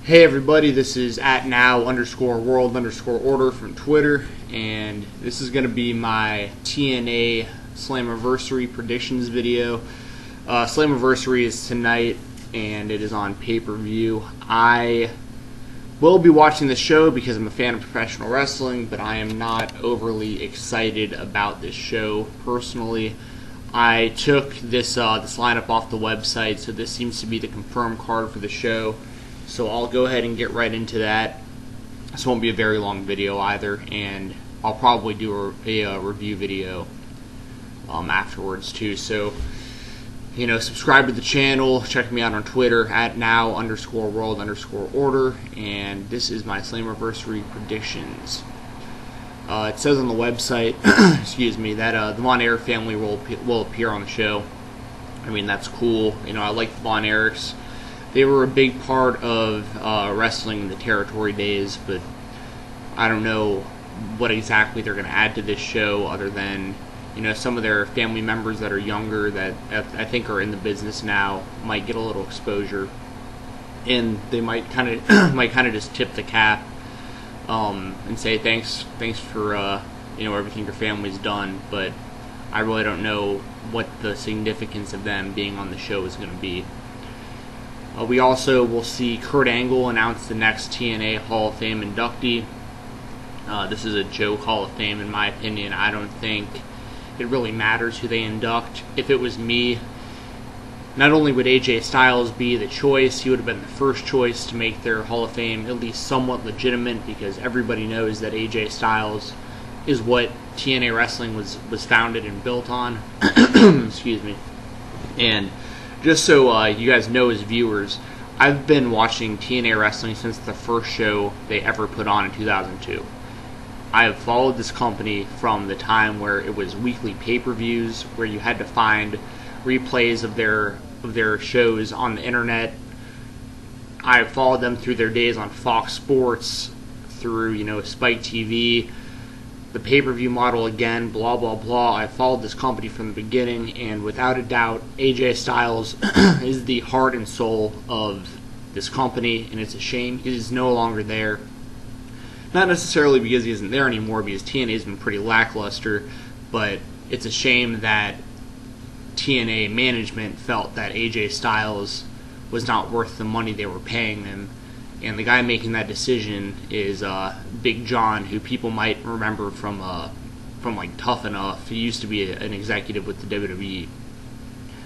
Hey everybody, this is @now_world_order from Twitter, and this is going to be my TNA Slammiversary predictions video. Slammiversary is tonight, and it is on pay-per-view. I will be watching the show because I'm a fan of professional wrestling, but I am not overly excited about this show personally. I took this lineup off the website, so this seems to be the confirmed card for the show. So I'll go ahead and get right into that. This won't be a very long video either, and I'll probably do a review video afterwards too. So, subscribe to the channel, check me out on Twitter @now_world_order, and this is my Slammiversary predictions. It says on the website, excuse me, that the Von Erich family will appear on the show. I mean, that's cool. I like the Von Erichs. They were a big part of wrestling in the territory days, but I don't know what exactly they're going to add to this show other than, some of their family members that are younger that I think are in the business now might get a little exposure, and they might kind of just tip the cap and say thanks for everything your family's done, but I really don't know what the significance of them being on the show is going to be. We also will see Kurt Angle announce the next TNA Hall of Fame inductee. This is a joke Hall of Fame, in my opinion. I don't think it really matters who they induct. If it was me, not only would AJ Styles be the choice, he would have been the first choice to make their Hall of Fame at least somewhat legitimate, because everybody knows that AJ Styles is what TNA Wrestling was founded and built on. Excuse me. And just so you guys know as viewers, I've been watching TNA Wrestling since the first show they ever put on in 2002. I have followed this company from the time where it was weekly pay-per-views, where you had to find replays of their shows on the internet. I have followed them through their days on Fox Sports, through Spike TV, the pay-per-view model again, blah, blah, blah. I followed this company from the beginning, and without a doubt, AJ Styles is the heart and soul of this company, and it's a shame he's no longer there. Not necessarily because he isn't there anymore, because TNA's been pretty lackluster, but it's a shame that TNA management felt that AJ Styles was not worth the money they were paying him. And the guy making that decision is Big John, who people might remember from like Tough Enough. He used to be an executive with the WWE.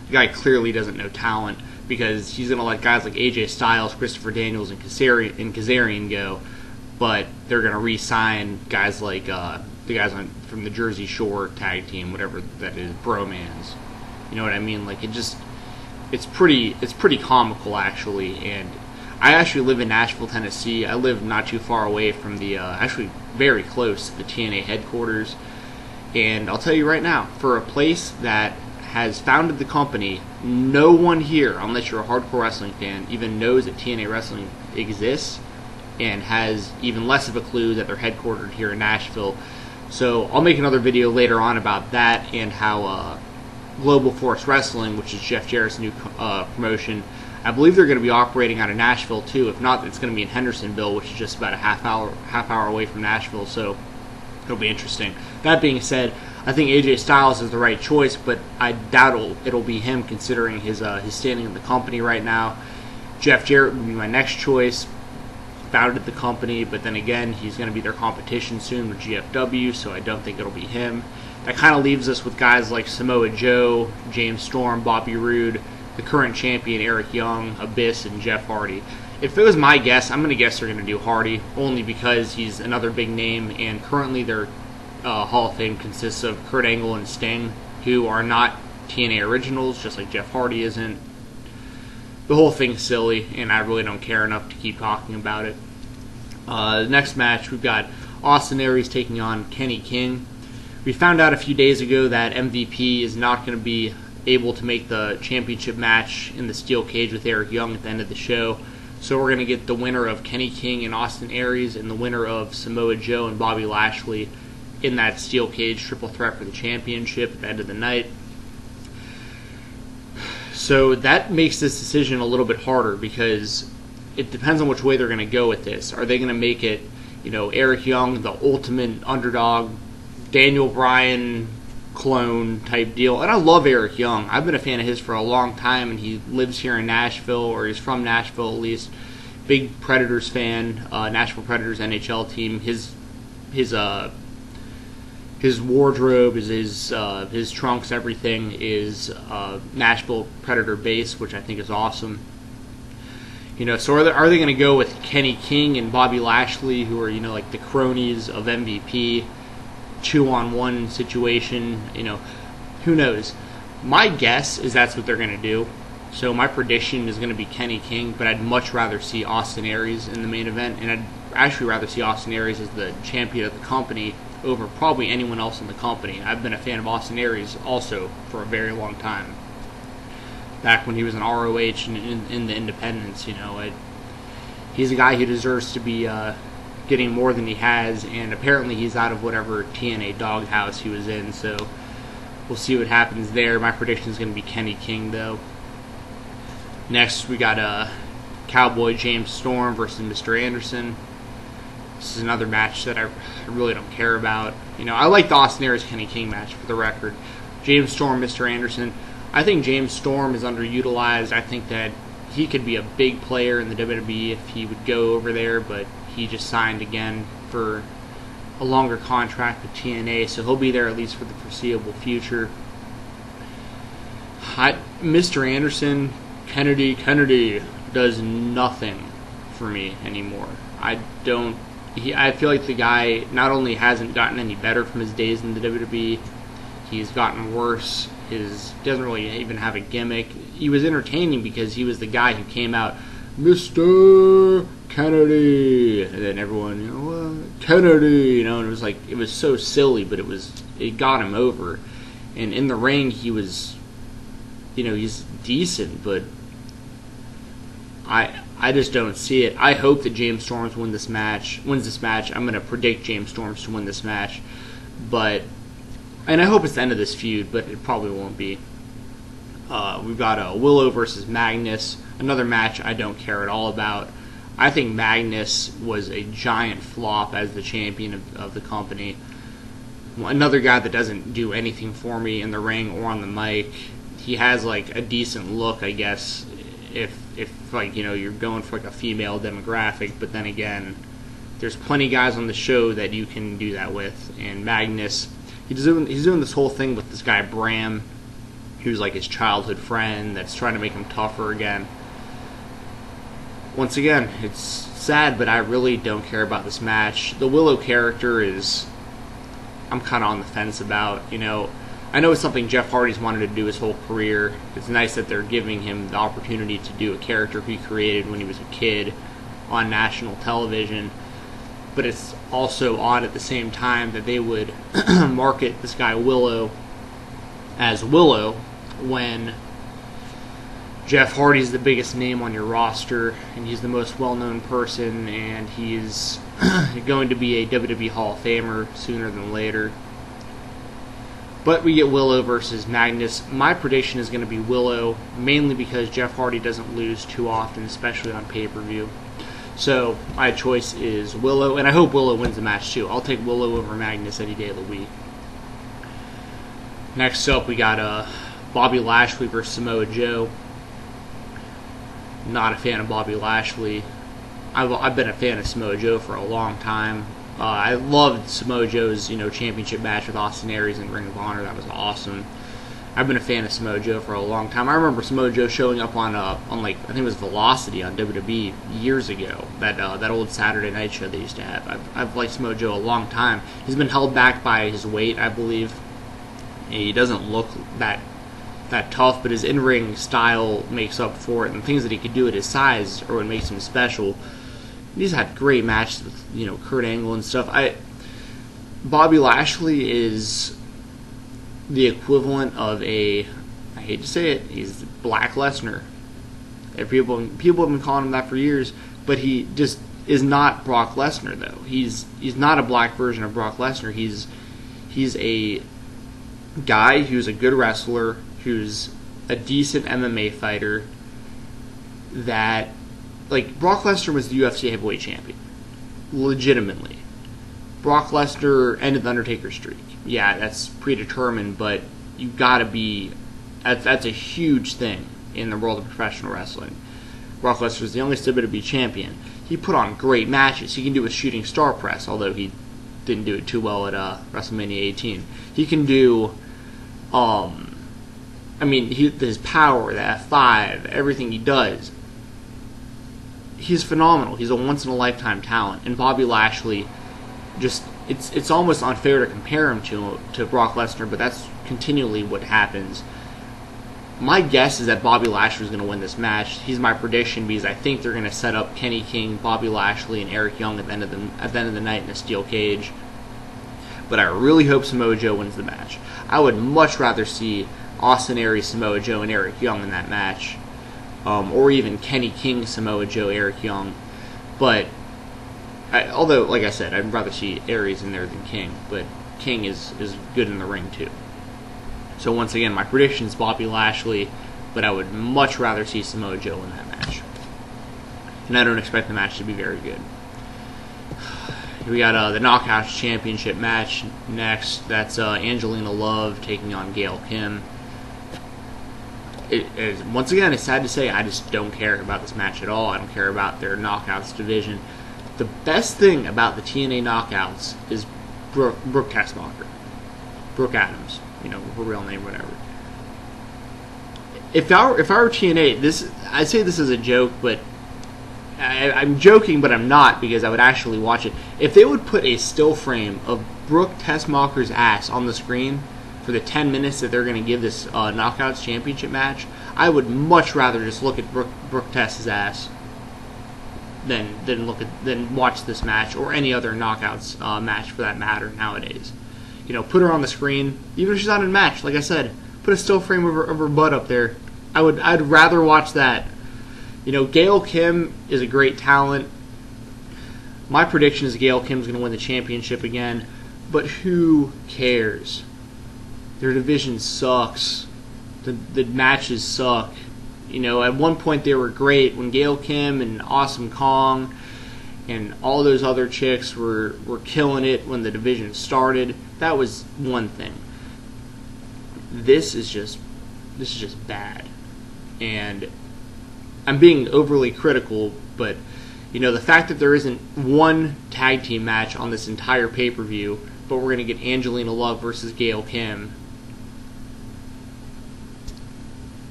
The guy clearly doesn't know talent, because he's going to let guys like AJ Styles, Christopher Daniels, and Kazarian go, but they're going to re-sign guys like the guys from the Jersey Shore tag team, whatever that is, Bromans. You know what I mean? Like, it's pretty comical, actually. And I actually live in Nashville, Tennessee. I live not too far away from actually very close to the TNA headquarters. And I'll tell you right now, for a place that has founded the company, no one here, unless you're a hardcore wrestling fan, even knows that TNA Wrestling exists, and has even less of a clue that they're headquartered here in Nashville. So I'll make another video later on about that, and how Global Force Wrestling, which is Jeff Jarrett's new promotion, I believe they're going to be operating out of Nashville too. If not, it's going to be in Hendersonville, which is just about a half hour away from Nashville. So it'll be interesting. That being said, I think AJ Styles is the right choice, but I doubt it'll be him, considering his standing in the company right now. Jeff Jarrett would be my next choice. Founded the company, but then again, he's going to be their competition soon with GFW, so I don't think it'll be him. That kind of leaves us with guys like Samoa Joe, James Storm, Bobby Roode, the current champion Eric Young, Abyss, and Jeff Hardy. If it was my guess, I'm going to guess they're going to do Hardy, only because he's another big name, and currently their Hall of Fame consists of Kurt Angle and Sting, who are not TNA originals, just like Jeff Hardy isn't. The whole thing's silly, and I really don't care enough to keep talking about it. The next match, we've got Austin Aries taking on Kenny King. We found out a few days ago that MVP is not going to be able to make the championship match in the steel cage with Eric Young at the end of the show. So we're going to get the winner of Kenny King and Austin Aries, and the winner of Samoa Joe and Bobby Lashley in that steel cage triple threat for the championship at the end of the night. So that makes this decision a little bit harder, because it depends on which way they're going to go with this. Are they going to make it, Eric Young, the ultimate underdog, Daniel Bryan clone type deal? And I love Eric Young. I've been a fan of his for a long time, and he lives here in Nashville, or he's from Nashville at least. Big Predators fan, Nashville Predators NHL team. His wardrobe, his trunks, everything is Nashville Predator base, which I think is awesome. So are they going to go with Kenny King and Bobby Lashley, who are like the cronies of MVP, 2-on-1 situation? Who knows? My guess is that's what they're going to do. So my prediction is going to be Kenny King, but I'd much rather see Austin Aries in the main event, and I'd actually rather see Austin Aries as the champion of the company over probably anyone else in the company. I've been a fan of Austin Aries also for a very long time. Back when he was in ROH and in the independents, he's a guy who deserves to be getting more than he has, and apparently he's out of whatever TNA doghouse he was in, so we'll see what happens there. My prediction is going to be Kenny King, though. Next, we got Cowboy James Storm versus Mr. Anderson. This is another match that I really don't care about. I like the Austin Aries Kenny King match, for the record. James Storm, Mr. Anderson. I think James Storm is underutilized. I think that he could be a big player in the WWE if he would go over there, but he just signed again for a longer contract with TNA, so he'll be there at least for the foreseeable future. Mr. Anderson, Kennedy does nothing for me anymore. I feel like the guy not only hasn't gotten any better from his days in the WWE, he's gotten worse. He doesn't really even have a gimmick. He was entertaining because he was the guy who came out, Mr. Kennedy, and then everyone, Kennedy, and it was so silly, but it got him over. And in the ring, he was, he's decent, but I just don't see it. I hope that James Storm wins this match. I'm going to predict James Storm to win this match, and I hope it's the end of this feud, but it probably won't be. We've got Willow versus Magnus, another match I don't care at all about. I think Magnus was a giant flop as the champion of the company. Another guy that doesn't do anything for me in the ring or on the mic. He has a decent look, I guess, if you're going for a female demographic, but then again, there's plenty of guys on the show that you can do that with. And Magnus, he's doing this whole thing with this guy Bram, who's his childhood friend that's trying to make him tougher again. Once again, it's sad, but I really don't care about this match. The Willow character I'm kind of on the fence about. I know it's something Jeff Hardy's wanted to do his whole career. It's nice that they're giving him the opportunity to do a character he created when he was a kid on national television. But it's also odd at the same time that they would market this guy Willow as Willow when Jeff Hardy's the biggest name on your roster, and he's the most well-known person, and he's going to be a WWE Hall of Famer sooner than later. But we get Willow versus Magnus. My prediction is going to be Willow, mainly because Jeff Hardy doesn't lose too often, especially on pay-per-view. So my choice is Willow, and I hope Willow wins the match too. I'll take Willow over Magnus any day of the week. Next up, we got Bobby Lashley versus Samoa Joe. Not a fan of Bobby Lashley. I've been a fan of Samoa Joe for a long time. I loved Samoa Joe's championship match with Austin Aries in Ring of Honor. That was awesome. I've been a fan of Samoa Joe for a long time. I remember Samoa Joe showing up on I think it was Velocity on WWE years ago. That old Saturday night show they used to have. I've liked Samoa Joe a long time. He's been held back by his weight, I believe. He doesn't look that tough, but his in-ring style makes up for it, and things that he could do at his size are what makes him special. He's had great matches with Kurt Angle and stuff. Bobby Lashley is the equivalent of I hate to say it, he's Black Lesnar. People have been calling him that for years, but he just is not Brock Lesnar though. He's not a black version of Brock Lesnar. He's a guy who's a good wrestler, who's a decent MMA fighter, that like, Brock Lesnar was the UFC heavyweight champion. Legitimately. Brock Lesnar ended the Undertaker streak. Yeah, that's predetermined, but you gotta be... That's a huge thing in the world of professional wrestling. Brock Lesnar is the youngest WWE champion. He put on great matches. He can do a shooting star press, although he didn't do it too well at WrestleMania 18. He can do... his power, the F5, everything he does... He's phenomenal. He's a once-in-a-lifetime talent. And Bobby Lashley, just it's almost unfair to compare him to Brock Lesnar, but that's continually what happens. My guess is that Bobby Lashley is going to win this match. He's my prediction because I think they're going to set up Kenny King, Bobby Lashley, and Eric Young at the end of the night in a steel cage. But I really hope MoJo wins the match. I would much rather see Austin Aries, MoJo, and Eric Young in that match. Or even Kenny King, Samoa Joe, Eric Young. But, although, like I said, I'd rather see Aries in there than King. But King is good in the ring, too. So, once again, my prediction is Bobby Lashley. But I would much rather see Samoa Joe in that match. And I don't expect the match to be very good. We got the Knockouts Championship match next. That's Angelina Love taking on Gail Kim. Once again, it's sad to say, I just don't care about this match at all. I don't care about their Knockouts division. The best thing about the TNA Knockouts is Brooke Tessmacher. Brooke Adams. You know, her real name, whatever. If I were TNA, I say this as a joke, but I'm joking, but I'm not, because I would actually watch it. If they would put a still frame of Brooke Tessmacher's ass on the screen for the 10 minutes that they're going to give this Knockouts Championship match, I would much rather just look at Brooke Tess's ass than watch this match or any other Knockouts match for that matter nowadays. You know, put her on the screen, even if she's not in a match. Like I said, put a still frame of her butt up there. I'd rather watch that. You know, Gail Kim is a great talent. My prediction is Gail Kim's going to win the championship again, but who cares? Their division sucks. The matches suck. You know, at one point they were great when Gail Kim and Awesome Kong and all those other chicks were killing it when the division started. That was one thing. This is just bad. And I'm being overly critical, but you know, the fact that there isn't one tag team match on this entire pay-per-view, but we're going to get Angelina Love versus Gail Kim.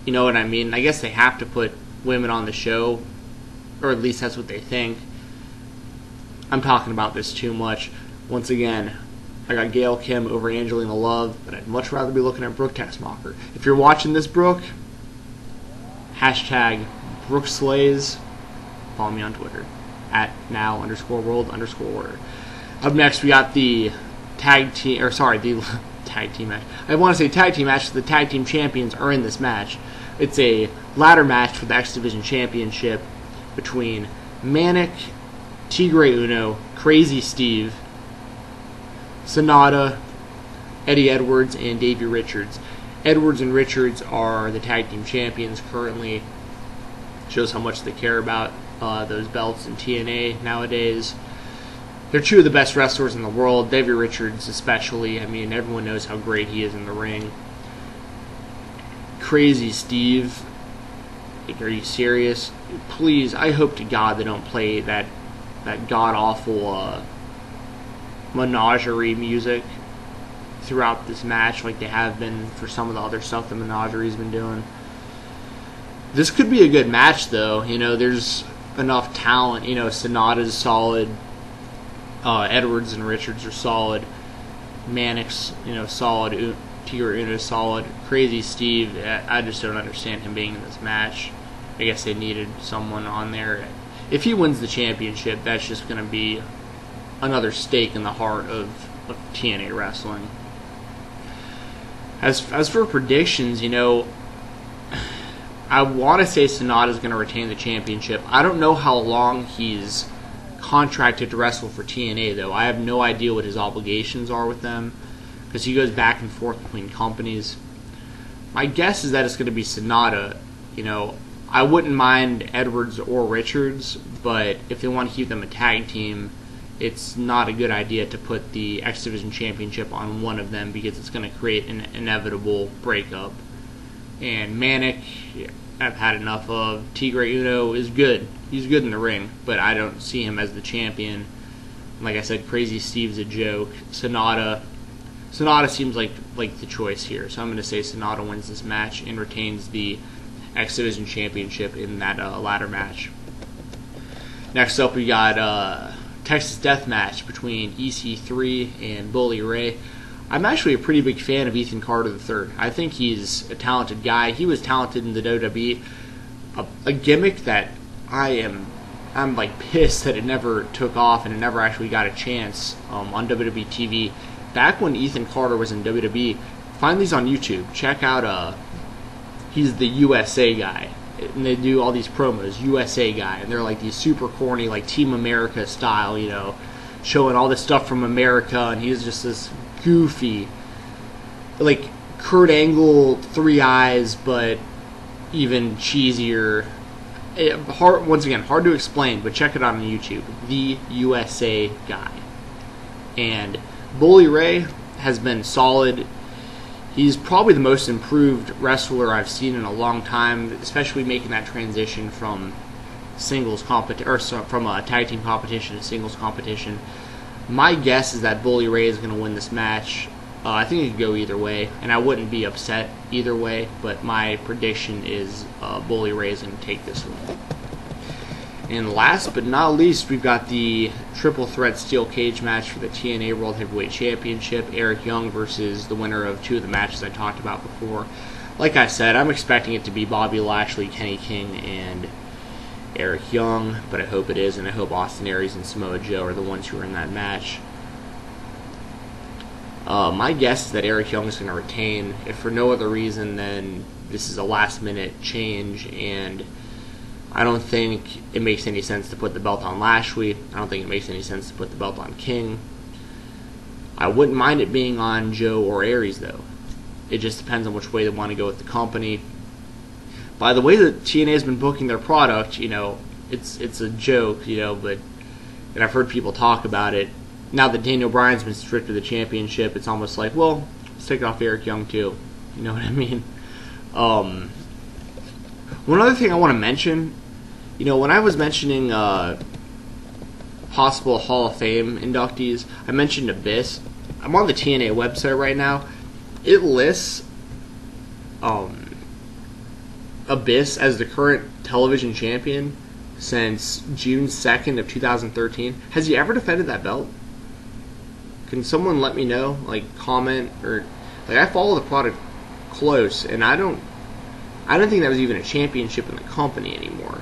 You know what I mean? I guess they have to put women on the show, or at least that's what they think. I'm talking about this too much. Once again, I got Gail Kim over Angelina Love, but I'd much rather be looking at Brooke Tessmacher. If you're watching this, Brooke, hashtag Brooke Slays. Follow me on Twitter at now_world_order. Up next, we got the tag team match. I want to say tag team match. The tag team champions are in this match. It's a ladder match for the X Division Championship between Manic, Tigre Uno, Crazy Steve, Sonata, Eddie Edwards, and Davey Richards. Edwards and Richards are the tag team champions currently. Shows how much they care about those belts in TNA nowadays. They're two of the best wrestlers in the world. Davey Richards especially. I mean, everyone knows how great he is in the ring. Crazy Steve. Like, are you serious? Please, I hope to God they don't play that god-awful menagerie music throughout this match like they have been for some of the other stuff the Menagerie's been doing. This could be a good match, though. You know, there's enough talent. You know, Sonata's solid. Edwards and Richards are solid. Manic's, solid. Tigre Uno's solid. Crazy Steve, I just don't understand him being in this match. I guess they needed someone on there. If he wins the championship, that's just going to be another stake in the heart of TNA wrestling. As for predictions, I want to say Sonata's going to retain the championship. I don't know how long he's contracted to wrestle for TNA, though. I have no idea what his obligations are with them, because he goes back and forth between companies. My guess is that it's going to be Sonata. I wouldn't mind Edwards or Richards, but if they want to keep them a tag team, it's not a good idea to put the X Division Championship on one of them because it's going to create an inevitable breakup. And Manic, I've had enough of. Tigre Uno is good. He's good in the ring, but I don't see him as the champion. Like I said, Crazy Steve's a joke. Sonata seems like the choice here, so I'm going to say Sonata wins this match and retains the X Division Championship in that ladder match. Next up, we got Texas Death Match between EC3 and Bully Ray. I'm actually a pretty big fan of Ethan Carter III. I think he's a talented guy. He was talented in the WWE. A gimmick that I'm like pissed that it never took off and it never actually got a chance on WWE TV. Back when Ethan Carter was in WWE, find these on YouTube. Check out he's the USA guy. And they do all these promos, USA guy, and they're like these super corny, like Team America style, you know, showing all this stuff from America, and he's just this goofy, like Kurt Angle 3 eyes, but even cheesier. Once again, hard to explain, but check it out on YouTube. The USA guy. And Bully Ray has been solid. He's probably the most improved wrestler I've seen in a long time, especially making that transition from from a tag team competition to singles competition. My guess is that Bully Ray is going to win this match. I think it could go either way, and I wouldn't be upset either way, but my prediction is Bully Ray is going to take this one. And last but not least, we've got the triple threat steel cage match for the TNA World Heavyweight Championship. Eric Young versus the winner of 2 of the matches I talked about before. Like I said, I'm expecting it to be Bobby Lashley, Kenny King, and Eric Young, but I hope it is, and I hope Austin Aries and Samoa Joe are the ones who are in that match. My guess is that Eric Young is going to retain, if for no other reason than this is a last-minute change, and I don't think it makes any sense to put the belt on Lashley. I don't think it makes any sense to put the belt on King. I wouldn't mind it being on Joe or Aries, though. It just depends on which way they want to go with the company. By the way that TNA has been booking their product, you know, it's a joke, you know, but and I've heard people talk about it. Now that Daniel Bryan's been stripped of the championship, it's almost like, well, let's take it off Eric Young too. You know what I mean? One other thing I want to mention, you know, when I was mentioning possible Hall of Fame inductees, I mentioned Abyss. I'm on the TNA website right now. It lists Abyss as the current television champion since June 2nd of 2013. Has he ever defended that belt? Can someone let me know? Like, comment, or like, I follow the product close, and I don't think that was even a championship in the company anymore.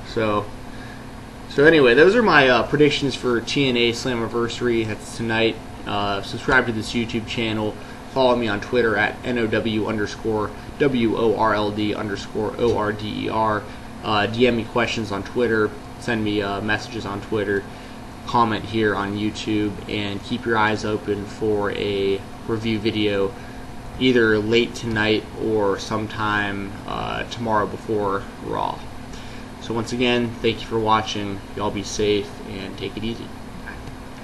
So anyway, those are my predictions for TNA Slammiversary. That's tonight. Subscribe to this YouTube channel. Follow me on Twitter at NOW_WORLD_ORDER. DM me questions on Twitter. Send me messages on Twitter. Comment here on YouTube. And keep your eyes open for a review video either late tonight or sometime tomorrow before Raw. So once again, thank you for watching. Y'all be safe and take it easy.